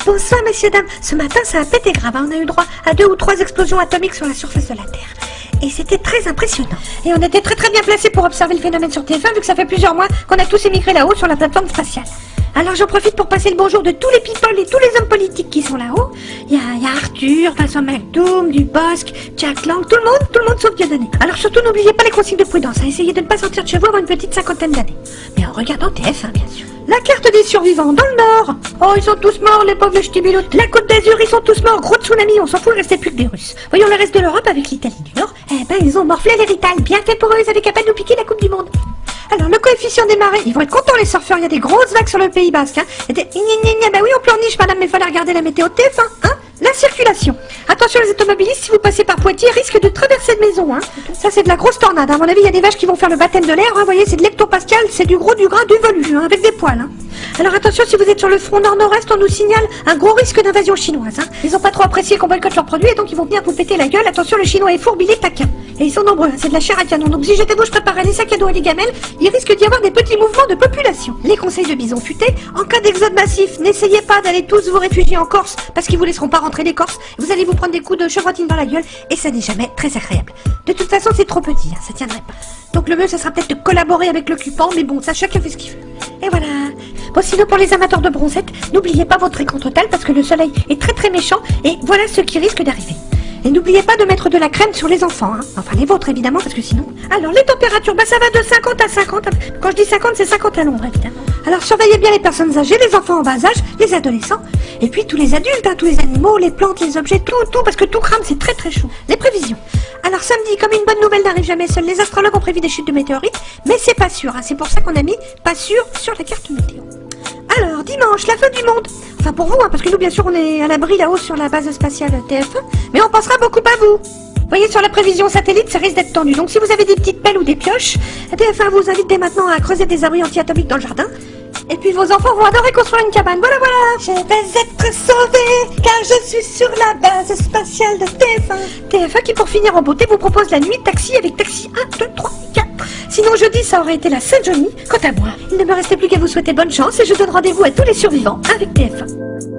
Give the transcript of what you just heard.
Bonsoir, messieurs, dames. Ce matin, ça a pété grave. On a eu droit à 2 ou 3 explosions atomiques sur la surface de la Terre. Et c'était très impressionnant. Et on était très bien placés pour observer le phénomène sur TF1, vu que ça fait plusieurs mois qu'on a tous émigré là-haut sur la plateforme spatiale. Alors j'en profite pour passer le bonjour de tous les people et tous les hommes politiques qui sont là-haut. Il y a Arthur, Vincent McDoom, Dubosc, Jack Lang, tout le monde sauf Dieudonné. Alors surtout n'oubliez pas les consignes de prudence, essayez de ne pas sortir de chez vous avant une petite 50aine d'années. Mais en regardant TF1 bien sûr. La carte des survivants dans le nord. Oh, ils sont tous morts, les pauvres ch'tibiloutes. La Côte d'Azur, ils sont tous morts. Gros tsunami, on s'en fout, il restait plus que des Russes. Voyons le reste de l'Europe avec l'Italie du Nord. Eh ben, ils ont morflé l'héritage. Bien fait pour eux, ils avaient qu'à peine nous piquer la Coupe du Monde. Alors, le coefficient des marées, ils vont être contents les surfeurs, il y a des grosses vagues sur le Pays Basque, hein. Et des... Bah oui, on pleurniche, madame, mais fallait regarder la météo TF1, hein. La circulation. Attention les automobilistes, si vous passez par Poitiers, risque de traverser de maison, hein. Ça c'est de la grosse tornade, à mon avis, il y a des vaches qui vont faire le baptême de l'air, hein. Vous voyez, c'est de l'hectopascal, c'est du gros, du gras, du velu, hein, avec des poils, hein. Alors attention, si vous êtes sur le front nord-nord-est, on nous signale un gros risque d'invasion chinoise, hein. Ils ont pas trop apprécié qu'on boycotte leurs produits et donc ils vont venir vous péter la gueule. Attention, le chinois est fourbe, il est taquin. Et ils sont nombreux, hein. C'est de la chair à canon. Donc si j'étais vous, je préparerais des sacs à dos et des gamelles. Il risque d'y avoir des petits mouvements de population. Les conseils de Bison Futé, en cas d'exode massif, n'essayez pas d'aller tous vous réfugier en Corse parce qu'ils vous laisseront pas rentrer les Corses. Vous allez vous prendre des coups de chevrotine dans la gueule et ça n'est jamais très agréable. De toute façon, c'est trop petit, hein. Ça tiendrait pas. Donc le mieux, ça sera peut-être de collaborer avec l'occupant, mais bon, ça chacun fait ce qu'il veut. Et voilà. Bon, sinon pour les amateurs de bronzette, n'oubliez pas votre écran total parce que le soleil est très méchant et voilà ce qui risque d'arriver. Et n'oubliez pas de mettre de la crème sur les enfants, hein. Enfin les vôtres évidemment parce que sinon... Alors les températures, bah ça va de 50 à 50. Quand je dis 50, c'est 50 à l'ombre évidemment. Alors surveillez bien les personnes âgées, les enfants en bas âge, les adolescents, et puis tous les adultes, hein, tous les animaux, les plantes, les objets, tout, parce que tout crame, c'est très chaud. Les prévisions. Alors samedi, comme une bonne nouvelle n'arrive jamais seule, les astrologues ont prévu des chutes de météorites, mais c'est pas sûr, hein. C'est pour ça qu'on a mis pas sûr sur la carte météo. Alors, dimanche, la fin du monde. Enfin pour vous, hein, parce que nous bien sûr on est à l'abri là-haut sur la base spatiale TF1, mais on pensera beaucoup à vous. Vous voyez, sur la prévision satellite, ça risque d'être tendu. Donc si vous avez des petites pelles ou des pioches, TF1 vous invite dès maintenant à creuser des abris anti-atomiques dans le jardin. Et puis vos enfants vont adorer construire une cabane. Voilà. Je vais être sauvée, car je suis sur la base spatiale de TF1. TF1 qui, pour finir en beauté, vous propose la nuit taxi avec taxi 1, 2, 3, 4. Sinon, jeudi, ça aurait été la Saint-Johnny. Quant à moi, il ne me restait plus qu'à vous souhaiter bonne chance et je donne rendez-vous à tous les survivants avec TF1.